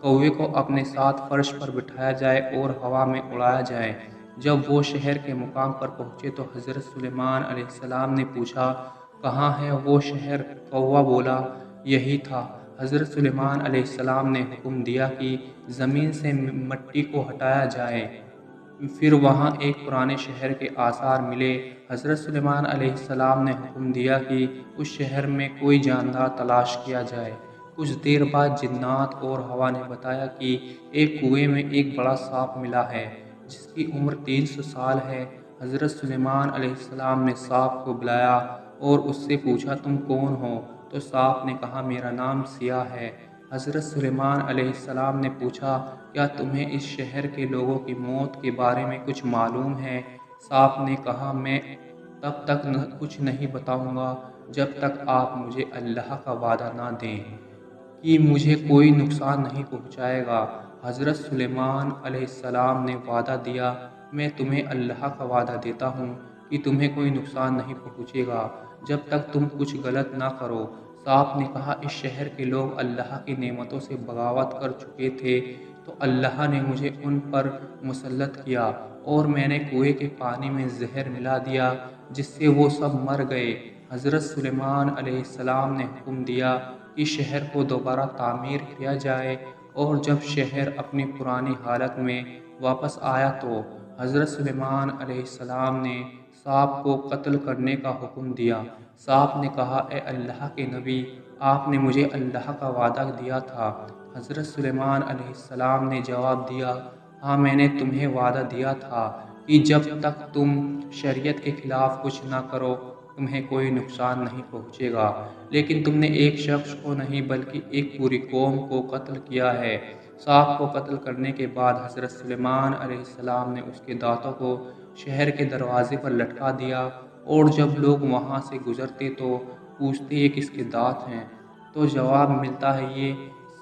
کوے کو اپنے ساتھ فرش پر بٹھایا جائے اور ہوا میں اڑایا جائے۔ جب وہ شہر کے مقام پر پہنچے تو حضرت سلیمان علیہ السلام نے پوچھا، کہاں ہے وہ شہر؟ کوا بولا، یہی تھا۔ حضرت سلیمان علیہ السلام نے حکم دیا کہ زمین سے مٹی کو ہٹایا جائے۔ پھر وہاں ایک پرانے شہر کے آثار ملے۔ حضرت سلیمان علیہ السلام نے حکم دیا کہ اس شہر میں کوئی جاندار تلاش کیا جائے۔ کچھ دیر بعد جنات اور ہوا نے بتایا کہ ایک کنویں میں ایک بڑا سانپ ملا ہے جس کی عمر 300 سال ہے۔ حضرت سلیمان علیہ السلام نے سانپ کو بلایا اور اس سے پوچھا، تم کون ہو؟ تو سانپ نے کہا، میرا نام سیاہ ہے۔ حضرت سلیمان علیہ السلام نے پوچھا، کیا تمہیں اس شہر کے لوگوں کی موت کے بارے میں کچھ معلوم ہے؟ سانپ نے کہا، میں تب تک کچھ نہیں بتاؤں گا جب تک آپ مجھے اللہ کا وعدہ نہ دیں کہ مجھے کوئی نقصان نہیں پہنچائے گا۔ حضرت سلیمان علیہ السلام نے وعدہ دیا، میں تمہیں اللہ کا وعدہ دیتا ہوں کہ تمہیں کوئی نقصان نہیں پہنچے گا جب تک تم کچھ غلط نہ کرو۔ سانپ نے کہا، اس شہر کے لوگ اللہ کی نعمتوں سے بغاوت کر چکے تھے تو اللہ نے مجھے ان پر مسلط کیا اور میں نے کنویں کے پانی میں زہر ملا دیا جس سے وہ سب مر گئے۔ حضرت سلیمان علیہ السلام نے حکم دیا کہ شہر کو دوبارہ تعمیر کیا جائے اور جب شہر اپنی پرانی حالت میں واپس آیا تو حضرت سلیمان علیہ السلام نے سانپ کو قتل کرنے کا حکم دیا۔ سانپ نے کہا، اے اللہ کے نبی، آپ نے مجھے اللہ کا وعدہ دیا تھا۔ حضرت سلیمان علیہ السلام نے جواب دیا، ہاں میں نے تمہیں وعدہ دیا تھا کہ جب تک تم شریعت کے خلاف کچھ نہ کرو تمہیں کوئی نقصان نہیں پہنچے گا، لیکن تم نے ایک شخص کو نہیں بلکہ ایک پوری قوم کو قتل کیا ہے۔ سانپ کو قتل کرنے کے بعد حضرت سلیمان علیہ السلام نے اس کے دانتوں کو شہر کے دروازے پر لٹکا دیا اور جب لوگ وہاں سے گزرتے تو پوچھتے، یہ کس کے دانت ہیں؟ تو جواب ملتا ہے، یہ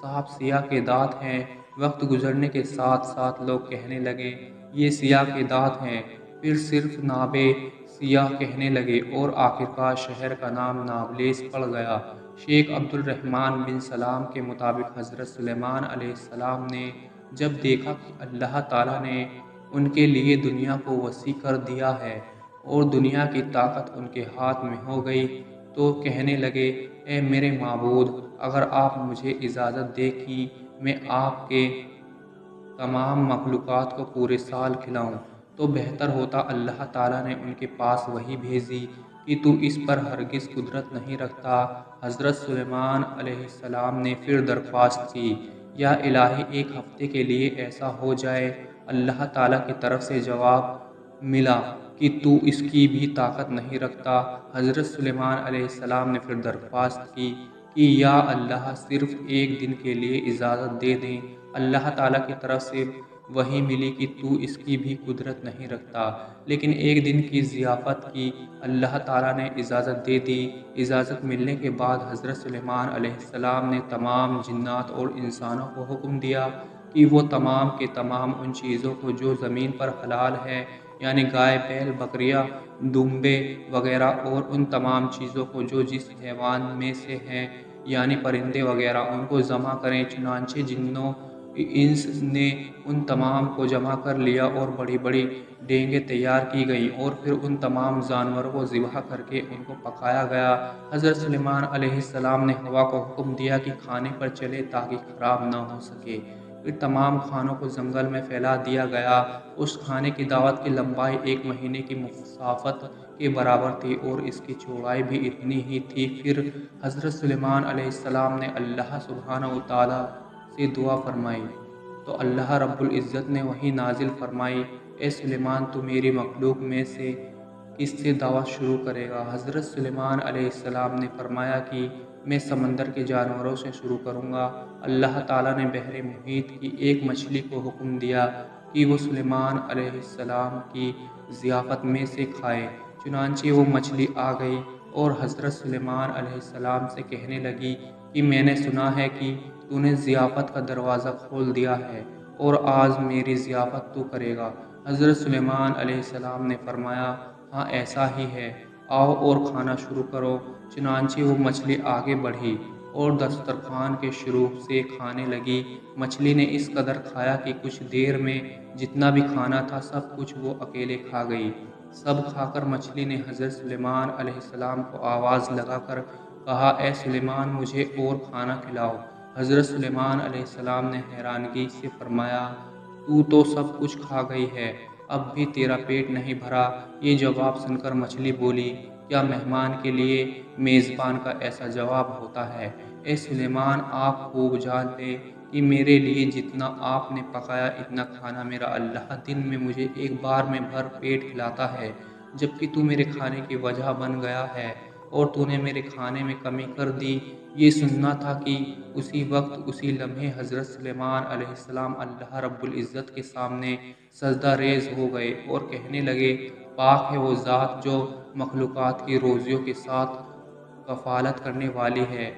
سانپ سیاہ کے دانت ہیں۔ وقت گزرنے کے ساتھ ساتھ لوگ کہنے لگے، یہ سیاہ کے دانت ہیں، پھر صرف نابے سیاہ کہنے لگے اور آخرکار شہر کا نام نابلس پڑ گیا۔ شیخ عبد الرحمن بن سلام کے مطابق حضرت سلیمان علیہ السلام نے جب دیکھا کہ اللہ تعالیٰ نے ان کے لیے دنیا کو وسیع کر دیا ہے اور دنیا کی طاقت ان کے ہاتھ میں ہو گئی تو کہنے لگے، اے میرے معبود، اگر آپ مجھے اجازت دیں کہ میں آپ کے تمام مخلوقات کو پورے سال کھلاؤں تو بہتر ہوتا۔ اللہ تعالیٰ نے ان کے پاس وحی بھیجی کہ تو اس پر ہرگز قدرت نہیں رکھتا۔ حضرت سلیمان علیہ السلام نے پھر درخواست کی، یا الہی، ایک ہفتے کے لیے ایسا ہو جائے۔ اللہ تعالیٰ کی طرف سے جواب ملا کہ تو اس کی بھی طاقت نہیں رکھتا۔ حضرت سلیمان علیہ السلام نے پھر درخواست کی کہ یا اللہ، صرف ایک دن کے لیے اجازت دے دیں۔ اللہ تعالیٰ کی طرف سے وحی ملی کہ تو اس کی بھی قدرت نہیں رکھتا، لیکن ایک دن کی ضیافت کی۔ اللہ تعالیٰ نے اجازت دے دی۔ اجازت ملنے کے بعد حضرت سلیمان علیہ السلام نے تمام جنات اور انسانوں کو حکم دیا کہ وہ تمام کے تمام ان چیزوں کو جو زمین پر حلال ہے، یعنی گائے، بیل، بکریاں، دمبے وغیرہ، اور ان تمام چیزوں کو جو جس حیوان میں سے ہیں، یعنی پرندے وغیرہ، ان کو جمع کریں۔ چنانچہ جنوں انس نے ان تمام کو جمع کر لیا اور بڑی بڑی ڈینگیں تیار کی گئیں اور پھر ان تمام جانوروں کو ذبح کر کے ان کو پکایا گیا۔ حضرت سلیمان علیہ السلام نے ہوا کو حکم دیا کہ کھانے پر چلے تاکہ خراب نہ ہو سکے۔ پھر تمام کھانوں کو جنگل میں پھیلا دیا گیا۔ اس کھانے کی دعوت کی لمبائی 1 مہینے کی مسافت کے برابر تھی اور اس کی چوڑائی بھی اتنی ہی تھی۔ پھر حضرت سلیمان علیہ السلام نے اللہ سبحانہ وتعالیٰ سے دعا فرمائی تو اللہ رب العزت نے وحی نازل فرمائی، اے سلیمان، تو میری مخلوق میں سے کس سے دعوت شروع کرے گا؟ حضرت سلیمان علیہ السلام نے فرمایا کہ میں سمندر کے جانوروں سے شروع کروں گا۔ اللہ تعالیٰ نے بحر محیط کی ایک مچھلی کو حکم دیا کہ وہ سلیمان علیہ السلام کی ضیافت میں سے کھائے۔ چنانچہ وہ مچھلی آ گئی اور حضرت سلیمان علیہ السلام سے کہنے لگی کہ میں نے سنا ہے کہ تو نے ضیافت کا دروازہ کھول دیا ہے اور آج میری ضیافت تو کرے گا۔ حضرت سلیمان علیہ السلام نے فرمایا، ہاں ایسا ہی ہے، آؤ اور کھانا شروع کرو۔ چنانچہ وہ مچھلی آگے بڑھی اور دسترخوان کے شروع سے کھانے لگی۔ مچھلی نے اس قدر کھایا کہ کچھ دیر میں جتنا بھی کھانا تھا سب کچھ وہ اکیلے کھا گئی۔ سب کھا کر مچھلی نے حضرت سلیمان علیہ السلام کو آواز لگا کر کہا، اے سلیمان، مجھے اور کھانا کھلاؤ۔ حضرت سلیمان علیہ السلام نے حیرانگی سے فرمایا، تو تو سب کچھ کھا گئی ہے، اب بھی تیرا پیٹ نہیں بھرا؟ یہ جواب سن کر مچھلی بولی، کیا مہمان کے لیے میزبان کا ایسا جواب ہوتا ہے؟ اے سلیمان، آپ خوب جان لیں کہ میرے لیے جتنا آپ نے پکایا اتنا کھانا میرا اللہ دن میں مجھے ایک بار میں بھر پیٹ کھلاتا ہے، جبکہ تو میرے کھانے کی وجہ بن گیا ہے اور تو نے میرے کھانے میں کمی کر دی۔ یہ سننا تھا کہ اسی وقت اسی لمحے حضرت سلیمان علیہ السلام اللہ رب العزت کے سامنے سجدہ ریز ہو گئے اور کہنے لگے، پاک ہے وہ ذات جو مخلوقات کی روزیوں کے ساتھ کفالت کرنے والی ہے،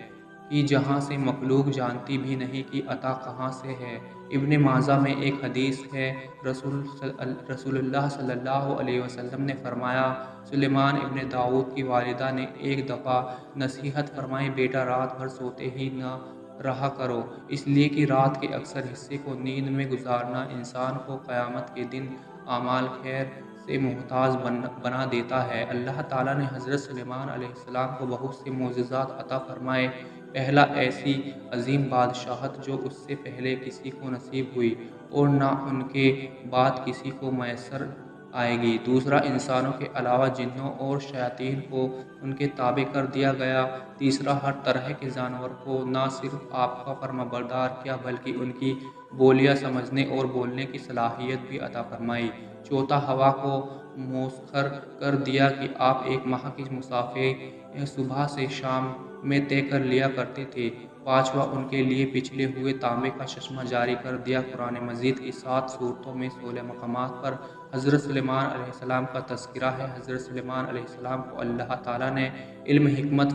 کہ جہاں سے مخلوق جانتی بھی نہیں کہ عطا کہاں سے ہے۔ ابن ماجہ میں ایک حدیث ہے، رسول اللہ صلی اللہ علیہ وسلم نے فرمایا، سلیمان ابن داؤد کی والدہ نے ایک دفعہ نصیحت فرمائی، بیٹا رات بھر سوتے ہی نہ رہا کرو، اس لیے کہ رات کے اکثر حصے کو نیند میں گزارنا انسان کو قیامت کے دن اعمال خیر سے محتاج بنا دیتا ہے۔ اللہ تعالیٰ نے حضرت سلیمان علیہ السلام کو بہت سے معجزات عطا فرمائے۔ پہلا، ایسی عظیم بادشاہت جو اس سے پہلے کسی کو نصیب ہوئی اور نہ ان کے بعد کسی کو میسر آئے گی۔ دوسرا، انسانوں کے علاوہ جنوں اور شیاطین کو ان کے تابع کر دیا گیا۔ تیسرا، ہر طرح کے جانور کو نہ صرف آپ کا فرمانبردار کیا بلکہ ان کی بولیاں سمجھنے اور بولنے کی صلاحیت بھی عطا فرمائی۔ چوتھا، ہوا کو مسخر کر دیا کہ آپ ایک ماہ کی مسافت صبح سے شام میں طے کر لیا کرتے تھے۔ پانچواں، ان کے لیے پچھلے ہوئے تانبے کا چشمہ جاری کر دیا۔ قرآن مجید کی 7 سورتوں میں 16 مقامات پر حضرت سلیمان علیہ السلام کا تذکرہ ہے۔ حضرت سلیمان علیہ السلام کو اللہ تعالیٰ نے علم، حکمت،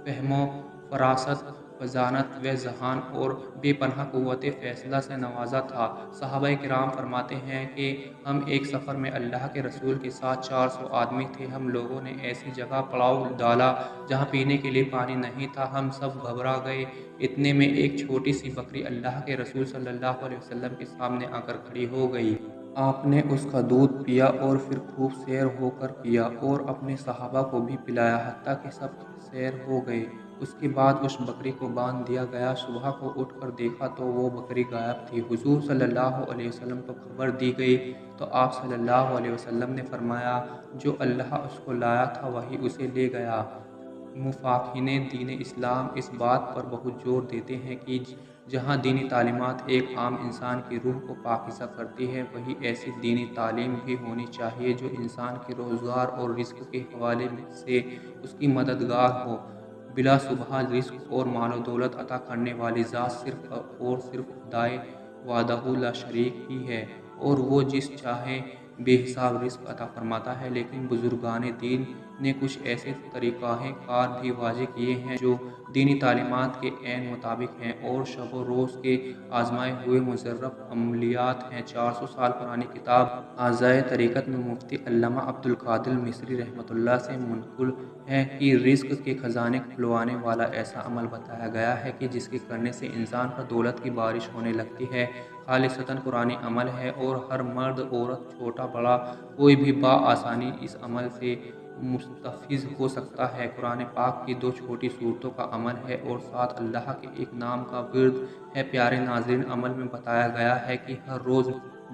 فہم و فراست، فطانت و ذہان اور بے پناہ قوت فیصلہ سے نوازا تھا۔ صحابہ کرام فرماتے ہیں کہ ہم ایک سفر میں اللہ کے رسول کے ساتھ 400 آدمی تھے۔ ہم لوگوں نے ایسی جگہ پڑاؤ ڈالا جہاں پینے کے لیے پانی نہیں تھا۔ ہم سب گھبرا گئے۔ اتنے میں ایک چھوٹی سی بکری اللہ کے رسول صلی اللہ علیہ وسلم کے سامنے آ کر کھڑی ہو گئی۔ آپ نے اس کا دودھ پیا اور پھر خوب سیر ہو کر پیا اور اپنے صحابہ کو بھی پلایا، حتیٰ کہ سب سیر ہو گئے۔ اس کے بعد اس بکری کو باندھ دیا گیا۔ صبح کو اٹھ کر دیکھا تو وہ بکری غائب تھی۔ حضور صلی اللہ علیہ وسلم کو خبر دی گئی تو آپ صلی اللہ علیہ وسلم نے فرمایا، جو اللہ اس کو لایا تھا وہی اسے لے گیا۔ مفاقین دین اسلام اس بات پر بہت زور دیتے ہیں کہ جہاں دینی تعلیمات ایک عام انسان کی روح کو پاکیزہ کرتی ہے، وہیں ایسی دینی تعلیم بھی ہونی چاہیے جو انسان کے روزگار اور رزق کے حوالے سے اس کی مددگار ہو۔ بلا شبہ رزق اور مال و دولت عطا کرنے والی ذات صرف اور صرف خدائے وحدہ لا شریک ہی ہے اور وہ جس چاہے بے حساب رزق عطا فرماتا ہے، لیکن بزرگان دین نے کچھ ایسے طریقہ کار بھی واضح کیے ہیں جو دینی تعلیمات کے عین مطابق ہیں اور شب و روز کے آزمائے ہوئے مجرب عملیات ہیں۔ 400 سال پرانی کتاب اعضائے طریقت میں مفتی علامہ عبدالقادر مصری رحمۃ اللہ سے منقول ہے کہ رزق کے خزانے کھلوانے والا ایسا عمل بتایا گیا ہے کہ جس کے کرنے سے انسان پر دولت کی بارش ہونے لگتی ہے۔ خالصتاً قرآنی عمل ہے اور ہر مرد، عورت، چھوٹا بڑا کوئی بھی بآسانی اس عمل سے مستفید ہو سکتا ہے۔ قرآن پاک کی 2 چھوٹی سورتوں کا عمل ہے اور ساتھ اللہ کے ایک نام کا ورد ہے۔ پیارے ناظرین، عمل میں بتایا گیا ہے کہ ہر روز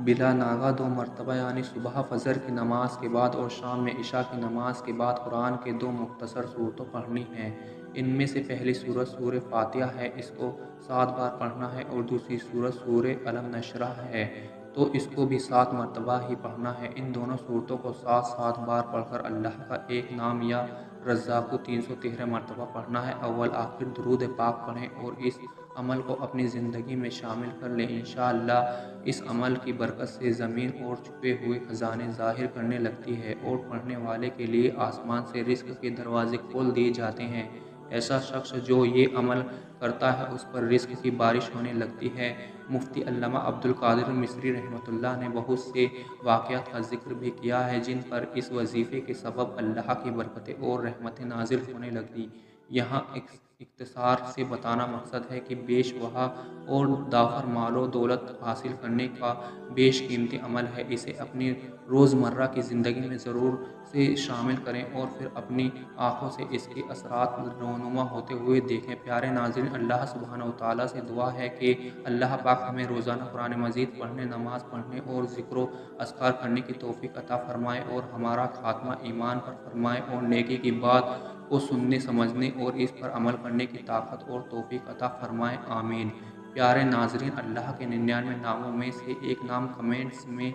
بلا ناغہ 2 مرتبہ یعنی صبح فجر کی نماز کے بعد اور شام میں عشاء کی نماز کے بعد قرآن کے 2 مختصر سورتیں پڑھنی ہیں۔ ان میں سے پہلی سورت سورہ فاتحہ ہے، اس کو 7 بار پڑھنا ہے، اور دوسری سورت سورہ الم نشرح ہے تو اس کو بھی 7 مرتبہ ہی پڑھنا ہے۔ ان دونوں سورتوں کو 7 بار پڑھ کر اللہ کا ایک نام یا رزاق کو 313 مرتبہ پڑھنا ہے۔ اول آخر درود پاک پڑھیں اور اس عمل کو اپنی زندگی میں شامل کر لیں۔ انشاءاللہ اس عمل کی برکت سے زمین اور چھپے ہوئے خزانے ظاہر کرنے لگتی ہے اور پڑھنے والے کے لیے آسمان سے رزق کے دروازے کھول دیے جاتے ہیں۔ ایسا شخص جو یہ عمل کرتا ہے اس پر رزق کی بارش ہونے لگتی ہے۔ مفتی علامہ عبدالقادر مصری رحمۃ اللہ نے بہت سے واقعات کا ذکر بھی کیا ہے جن پر اس وظیفے کے سبب اللہ کی برکتیں اور رحمتیں نازل ہونے لگیں۔ یہاں اختصار سے بتانا مقصد ہے کہ بیش بہا اور دافر مال و دولت حاصل کرنے کا بیش قیمتی عمل ہے۔ اسے اپنی روزمرہ کی زندگی میں ضرور سے شامل کریں اور پھر اپنی آنکھوں سے اس کے اثرات رونما ہوتے ہوئے دیکھیں۔ پیارے ناظرین، اللہ سبحانہ و تعالیٰ سے دعا ہے کہ اللہ پاک ہمیں روزانہ قرآن مجید پڑھنے، نماز پڑھنے اور ذکر و اذکار کرنے کی توفیق عطا فرمائے اور ہمارا خاتمہ ایمان پر فرمائے اور نیکی کی بات کو سننے، سمجھنے اور اس پر عمل کرنے کی طاقت اور توفیق عطا فرمائے، آمین۔ پیارے ناظرین، اللہ کے 99 ناموں میں سے ایک نام کمنٹس میں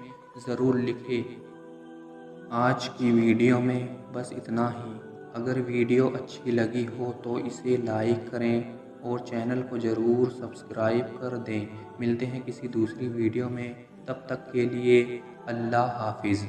ضرور لکھیں۔ آج کی ویڈیو میں بس اتنا ہی۔ اگر ویڈیو اچھی لگی ہو تو اسے لائک کریں اور چینل کو ضرور سبسکرائب کر دیں۔ ملتے ہیں کسی دوسری ویڈیو میں، تب تک کے لیے اللہ حافظ۔